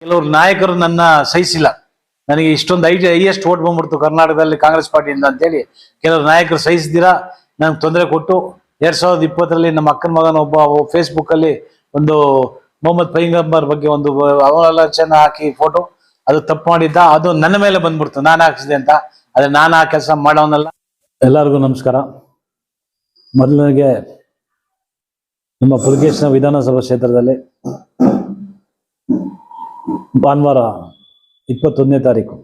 ಕೆಲವರು ನಾಯಕರು ನನ್ನ ಸಹಿಸಿಲ್ಲ. ನನಗೆ ಇಷ್ಟೊಂದು ಹೈಯೆಸ್ಟ್ ವೋಟ್ ಬಂದ್ಬಿಡ್ತು ಕರ್ನಾಟಕದಲ್ಲಿ ಕಾಂಗ್ರೆಸ್ ಪಾರ್ಟಿಯಿಂದ ಅಂತೇಳಿ ಕೆಲವರು ನಾಯಕರು ಸಹಿಸಿದಿರಾ ನಂಗೆ ತೊಂದರೆ ಕೊಟ್ಟು 2020ರಲ್ಲಿ ನಮ್ಮ ಅಕ್ಕನ ಮಗನ ಒಬ್ಬ ಫೇಸ್ಬುಕ್ ಅಲ್ಲಿ ಒಂದು ಮೊಹಮ್ಮದ್ ಪೈಗಂಬರ್ ಬಗ್ಗೆ ಒಂದು ಅವಲೋಚನೆ ಹಾಕಿ ಫೋಟೋ, ಅದು ತಪ್ಪು ಮಾಡಿದ್ದ, ಅದು ನನ್ನ ಮೇಲೆ ಬಂದ್ಬಿಡ್ತು, ನಾನು ಹಾಕಿಸಿದೆ ಅಂತ. ಅದೇ ನಾನು ಆ ಕೆಲಸ ಮಾಡೋನಲ್ಲ. ಎಲ್ಲರಿಗೂ ನಮಸ್ಕಾರ. ಮೊದಲಿಗೆ ನಮ್ಮ ಪುಲಕೇಶಿನ ವಿಧಾನಸಭಾ ಕ್ಷೇತ್ರದಲ್ಲಿ ಭಾನುವಾರ 21ನೇ ತಾರೀಕು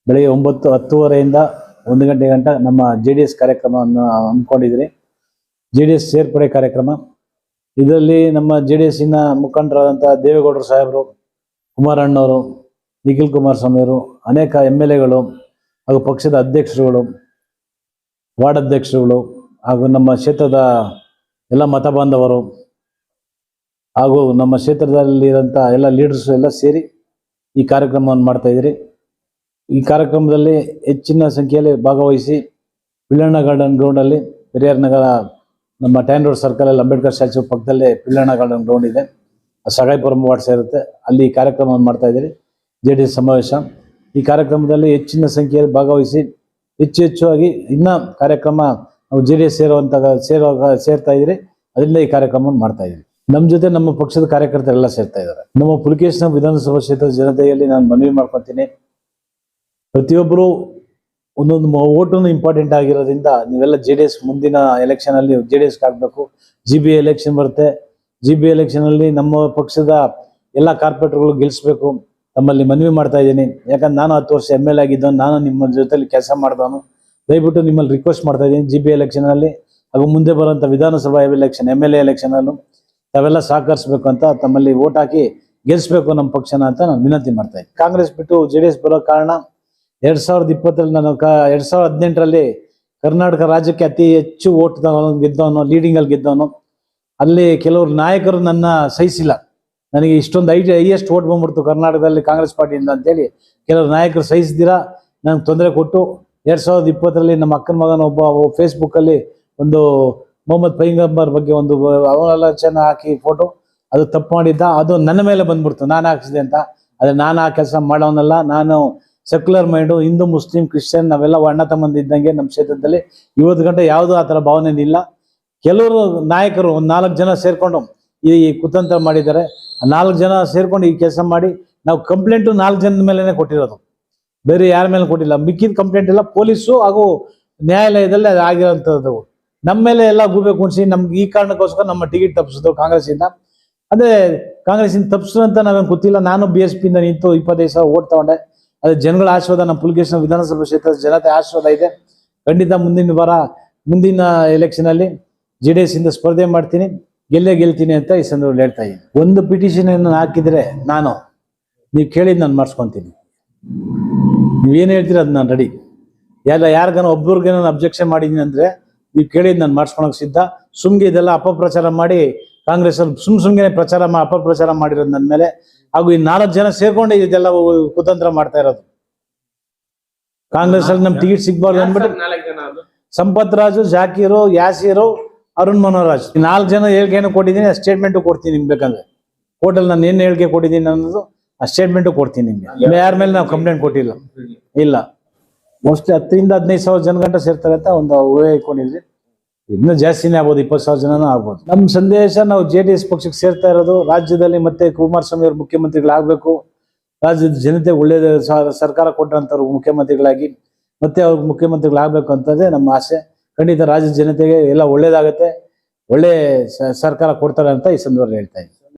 ಬೆಳಿಗ್ಗೆ 9:10 1 ಗಂಟೆ ಗಂಟ ನಮ್ಮ JDS ಕಾರ್ಯಕ್ರಮವನ್ನು ಹಮ್ಮಿಕೊಂಡಿದ್ರಿ. JDS ಸೇರ್ಪಡೆ ಕಾರ್ಯಕ್ರಮ. ಇದರಲ್ಲಿ ನಮ್ಮ JDSನ ಮುಖಂಡರಾದಂಥ ದೇವೇಗೌಡರು ಸಾಹೇಬರು, ಕುಮಾರಣ್ಣವರು, ನಿಖಿಲ್ ಕುಮಾರಸ್ವಾಮಿ ಅವರು, ಅನೇಕ MLAಗಳು ಹಾಗೂ ಪಕ್ಷದ ಅಧ್ಯಕ್ಷರುಗಳು, ವಾರ್ಡ್ ಅಧ್ಯಕ್ಷರುಗಳು ಹಾಗೂ ನಮ್ಮ ಕ್ಷೇತ್ರದ ಎಲ್ಲ ಮತ ಬಾಂಧವರು ಹಾಗೂ ನಮ್ಮ ಕ್ಷೇತ್ರದಲ್ಲಿರೋಂಥ ಎಲ್ಲ ಲೀಡರ್ಸ್ ಎಲ್ಲ ಸೇರಿ ಈ ಕಾರ್ಯಕ್ರಮವನ್ನು ಮಾಡ್ತಾ ಇದ್ದೀರಿ. ಈ ಕಾರ್ಯಕ್ರಮದಲ್ಲಿ ಹೆಚ್ಚಿನ ಸಂಖ್ಯೆಯಲ್ಲಿ ಭಾಗವಹಿಸಿ ಪಿಳ್ಳಣ್ಣ ಗಾರ್ಡನ್ ಗ್ರೌಂಡಲ್ಲಿ, ಪೆರಿಯಾರ್ ನಗರ ನಮ್ಮ ಟ್ಯಾನ್ ರೋಡ್ ಸರ್ಕಲಲ್ಲಿ ಅಂಬೇಡ್ಕರ್ ಸ್ಟ್ಯಾಚ್ಯೂ ಪಕ್ಕದಲ್ಲೇ ಪಿಳ್ಳಣ್ಣ ಗಾರ್ಡನ್ ಗ್ರೌಂಡ್ ಇದೆ, ಸಗಾಯಿಪುರಂ ವಾರ್ಡ್ ಸೇರುತ್ತೆ, ಅಲ್ಲಿ ಈ ಕಾರ್ಯಕ್ರಮವನ್ನು ಮಾಡ್ತಾ ಇದ್ದೀರಿ. JDS ಸಮಾವೇಶ. ಈ ಕಾರ್ಯಕ್ರಮದಲ್ಲಿ ಹೆಚ್ಚಿನ ಸಂಖ್ಯೆಯಲ್ಲಿ ಭಾಗವಹಿಸಿ ಹೆಚ್ಚಾಗಿ ಇನ್ನೂ ಕಾರ್ಯಕ್ರಮ ನಾವು JDS ಸೇರ್ತಾ ಇದ್ದೀರಿ. ಅದರಿಂದ ಈ ಕಾರ್ಯಕ್ರಮವನ್ನು ಮಾಡ್ತಾ ಇದ್ದೀವಿ. ನಮ್ಮ ಜೊತೆ ನಮ್ಮ ಪಕ್ಷದ ಕಾರ್ಯಕರ್ತರೆಲ್ಲ ಸೇರ್ತಾ ಇದ್ದಾರೆ. ನಮ್ಮ ಪುಲಕೇಶಿನ ವಿಧಾನಸಭಾ ಕ್ಷೇತ್ರದ ಜನತೆಯಲ್ಲಿ ನಾನು ಮನವಿ ಮಾಡ್ಕೊತೀನಿ, ಪ್ರತಿಯೊಬ್ಬರು ಒಂದೊಂದು ಓಟನ್ನು ಇಂಪಾರ್ಟೆಂಟ್ ಆಗಿರೋದ್ರಿಂದ ನೀವೆಲ್ಲ JDS ಮುಂದಿನ ಎಲೆಕ್ಷನ್ ಅಲ್ಲಿ JDSಗೆ ಹಾಕಬೇಕು. GBA ಎಲೆಕ್ಷನ್ ಬರುತ್ತೆ. GBA ಎಲೆಕ್ಷನ್ ಅಲ್ಲಿ ನಮ್ಮ ಪಕ್ಷದ ಎಲ್ಲ ಕಾರ್ಪೊರೇಟರ್ಗಳು ಗೆಲ್ಲಿಸ್ಬೇಕು. ತಮ್ಮಲ್ಲಿ ಮನವಿ ಮಾಡ್ತಾ ಇದ್ದೀನಿ. ಯಾಕಂದ್ರೆ ನಾನು 10 ವರ್ಷ MLA ಆಗಿದ್ದವನು, ನಾನು ನಿಮ್ಮ ಜೊತೆಲಿ ಕೆಲಸ ಮಾಡಿದವನು. ದಯವಿಟ್ಟು ನಿಮ್ಮಲ್ಲಿ ರಿಕ್ವೆಸ್ಟ್ ಮಾಡ್ತಾ ಇದ್ದೀನಿ, GBA ಎಲೆಕ್ಷನ್ ಅಲ್ಲಿ ಹಾಗೂ ಮುಂದೆ ಬರುವಂಥ ವಿಧಾನಸಭಾ ಎಲೆಕ್ಷನ್ MLA ಎಲೆಕ್ಷನ್ ಅಲ್ಲೂ ತಾವೆಲ್ಲ ಸಹಕರಿಸಬೇಕು ಅಂತ, ತಮ್ಮಲ್ಲಿ ಓಟ್ ಹಾಕಿ ಗೆಲ್ಲಿಸ್ಬೇಕು ನಮ್ಮ ಪಕ್ಷನ ಅಂತ ನಾನು ವಿನಂತಿ ಮಾಡ್ತಾ ಇದ್ದೀನಿ. ಕಾಂಗ್ರೆಸ್ ಬಿಟ್ಟು JDS ಬರೋ ಕಾರಣ 2020ರಲ್ಲಿ ನಾನು 2018ರಲ್ಲಿ ಕರ್ನಾಟಕ ರಾಜ್ಯಕ್ಕೆ ಅತಿ ಹೆಚ್ಚು ಓಟ್ ಗೆದ್ದವನು, ಲೀಡಿಂಗಲ್ಲಿ ಗೆದ್ದವನು. ಅಲ್ಲಿ ಕೆಲವರು ನಾಯಕರು ನನ್ನ ಸಹಿಸಿಲ್ಲ. ನನಗೆ ಇಷ್ಟೊಂದು ಹೈಯೆಸ್ಟ್ ವೋಟ್ ಬಂದ್ಬಿಡ್ತು ಕರ್ನಾಟಕದಲ್ಲಿ ಕಾಂಗ್ರೆಸ್ ಪಾರ್ಟಿಯಿಂದ ಅಂತೇಳಿ ಕೆಲವರು ನಾಯಕರು ಸಹಿಸಿದಿರಾ ನಂಗೆ ತೊಂದರೆ ಕೊಟ್ಟು 2020ರಲ್ಲಿ ನಮ್ಮ ಅಕ್ಕನ ಮಗನ ಒಬ್ಬ ಫೇಸ್ಬುಕ್ಕಲ್ಲಿ ಒಂದು ಮೊಹಮ್ಮದ್ ಪೈಗಂಬರ್ ಬಗ್ಗೆ ಒಂದು ಅವಲೋಚನೆ ಹಾಕಿ ಫೋಟೋ, ಅದು ತಪ್ಪು ಮಾಡಿದ್ದ, ಅದು ನನ್ನ ಮೇಲೆ ಬಂದ್ಬಿಡ್ತು, ನಾನು ಹಾಕಿಸಿದೆ ಅಂತ. ಅದೇ ನಾನು ಆ ಕೆಲಸ ಮಾಡೋನಲ್ಲ. ನಾನು secular mind, Hindu Muslim Christian ನಾವೆಲ್ಲ ಅಣ್ಣ ತಮ್ಮಂದು ಇದ್ದಂಗೆ ನಮ್ಮ ಕ್ಷೇತ್ರದಲ್ಲಿ ಇವತ್ತು ಗಂಟೆ ಯಾವುದೂ ಆ ಥರ ಭಾವನೆ ಇಲ್ಲ. ಕೆಲವರು ನಾಯಕರು ಒಂದು 4 ಜನ ಸೇರಿಕೊಂಡು ಈ ಕುತಂತ್ರ ಮಾಡಿದ್ದಾರೆ. 4 ಜನ ಸೇರ್ಕೊಂಡು ಈ ಕೆಲಸ ಮಾಡಿ ನಾವು ಕಂಪ್ಲೇಂಟು 4 ಜನದ ಮೇಲೇ ಕೊಟ್ಟಿರೋದು, ಬೇರೆ ಯಾರ ಮೇಲೆ ಕೊಟ್ಟಿಲ್ಲ. ಮಿಕ್ಕಿದ ಕಂಪ್ಲೇಂಟ್ ಎಲ್ಲ ಪೊಲೀಸು ಹಾಗೂ ನ್ಯಾಯಾಲಯದಲ್ಲಿ ಅದು ಆಗಿರೋಂಥದ್ದು. ನಮ್ಮ ಮೇಲೆ ಎಲ್ಲ ಗೂಬೆ ಕುಣಿಸಿ ನಮ್ಗೆ ಈ ಕಾರಣಕ್ಕೋಸ್ಕರ ನಮ್ಮ ಟಿಕೆಟ್ ತಪ್ಪಿಸಿದ್ರು ಕಾಂಗ್ರೆಸ್ಸಿಂದ. ಅದೇ ಕಾಂಗ್ರೆಸ್ಸಿಂದ ತಪ್ಪಿಸಿದ್ರು ಅಂತ ನಾವೇನು ಗೊತ್ತಿಲ್ಲ. ನಾನು BSP ಇಂದ ನಿಂತು 25 ಸಾವಿರ ಓಟ್ ತಗೊಂಡೆ. ಅದೇ ಜನಗಳ ಆಶೀರ್ವಾದ, ನಮ್ಮ ಪುಲಕೇಶಿನ ವಿಧಾನಸಭಾ ಕ್ಷೇತ್ರದ ಜನತೆ ಆಶೀರ್ವಾದ ಇದೆ. ಖಂಡಿತ ಮುಂದಿನ ಎಲೆಕ್ಷನಲ್ಲಿ JDS ಇಂದ ಸ್ಪರ್ಧೆ ಮಾಡ್ತೀನಿ, ಗೆಲ್ತೀನಿ ಅಂತ ಈ ಸಂದರ್ಭದಲ್ಲಿ ಹೇಳ್ತಾ ಇದ್ದೀನಿ. ಒಂದು ಪಿಟಿಷನ್ ಹಾಕಿದ್ರೆ ನೀವು ಕೇಳಿದ್ ನಾನು ಮಾಡಿಸ್ಕೊತೀನಿ. ನೀವೇನು ಹೇಳ್ತೀರ ಅದು ನಾನು ರೆಡಿ. ಯಾರಿಗಾನ ಒಬ್ಬರಿಗೆ ನಾನು ಅಬ್ಜೆಕ್ಷನ್ ಮಾಡಿದ್ದೀನಿ ಅಂದರೆ ನೀವು ಕೇಳಿದ್ ನಾನು ಮಾಡಿಸ್ಕೊಳಕ್ಕೆ ಸಿದ್ಧ. ಸುಮ್ಗೆ ಇದೆಲ್ಲ ಅಪಪ್ರಚಾರ ಮಾಡಿ ಕಾಂಗ್ರೆಸ್ ಅಲ್ಲಿ ಸುಮ್ಗೆ ಅಪಪ್ರಚಾರ ಮಾಡಿರೋದು ನನ್ನ ಮೇಲೆ, ಹಾಗೂ ಈ 4 ಜನ ಸೇರ್ಕೊಂಡು ಇದೆಲ್ಲ ಕುತಂತ್ರ ಮಾಡ್ತಾ ಇರೋದು. ಕಾಂಗ್ರೆಸ್ ಅಲ್ಲಿ ನಮ್ ಟಿಕೆಟ್ ಸಿಗ್ಬಾರ್ದು ಅಂದ್ಬಿಟ್ಟು ಸಂಪತ್ ರಾಜು, ಜಾಕೀರು, ಯಾಸೀರು, ಅರುಣ್ ಮನೋರಾಜ್, 4 ಜನ ಹೇಳಿಕೆಯನ್ನು ಕೊಟ್ಟಿದ್ದೀನಿ. ಆ ಸ್ಟೇಟ್ಮೆಂಟು ಕೊಡ್ತೀನಿ ನಿಮ್ಗೆ ಬೇಕಂದ್ರೆ. ಕೋರ್ಟಲ್ಲಿ ನಾನು ಏನು ಹೇಳಿಕೆ ಕೊಟ್ಟಿದ್ದೀನಿ ಅನ್ನೋದು ಆ ಸ್ಟೇಟ್ಮೆಂಟು ಕೊಡ್ತೀನಿ ನಿಮ್ಗೆ. ಯಾರ ಮೇಲೆ ನಾವು ಕಂಪ್ಲೇಂಟ್ ಕೊಟ್ಟಿಲ್ಲ. ಇಲ್ಲ, ಮೋಸ್ಟ್ಲಿ 10ರಿಂದ 15 ಸಾವಿರ ಜನ ಗಂಟೆ ಸೇರ್ತಾರೆ ಅಂತ ಒಂದು ಊಹೆ ಇಟ್ಕೊಂಡಿದ್ವಿ. ಇನ್ನೂ ಜಾಸ್ತಿನೇ ಆಗ್ಬೋದು, 20 ಸಾವಿರ ಜನನೂ ಆಗ್ಬೋದು. ನಮ್ಮ ಸಂದೇಶ, ನಾವು JDS ಪಕ್ಷಕ್ಕೆ ಸೇರ್ತಾ ಇರೋದು ರಾಜ್ಯದಲ್ಲಿ ಮತ್ತೆ ಕುಮಾರಸ್ವಾಮಿ ಅವರು ಮುಖ್ಯಮಂತ್ರಿಗಳಾಗಬೇಕು, ರಾಜ್ಯದ ಜನತೆ ಒಳ್ಳೆಯ ಸರ್ಕಾರ ಕೊಟ್ಟಂಥವ್ರು ಮುಖ್ಯಮಂತ್ರಿಗಳಾಗಿ ಮತ್ತೆ ಅವ್ರಿಗೆ ಮುಖ್ಯಮಂತ್ರಿಗಳಾಗಬೇಕು ಅಂತದೇ ನಮ್ಮ ಆಸೆ. ಖಂಡಿತ ರಾಜ್ಯದ ಜನತೆಗೆ ಎಲ್ಲ ಒಳ್ಳೇದಾಗತ್ತೆ, ಒಳ್ಳೆ ಸರ್ಕಾರ ಕೊಡ್ತಾರೆ ಅಂತ ಈ ಸಂದರ್ಭದಲ್ಲಿ ಹೇಳ್ತಾ ಇದ್ದೀನಿ.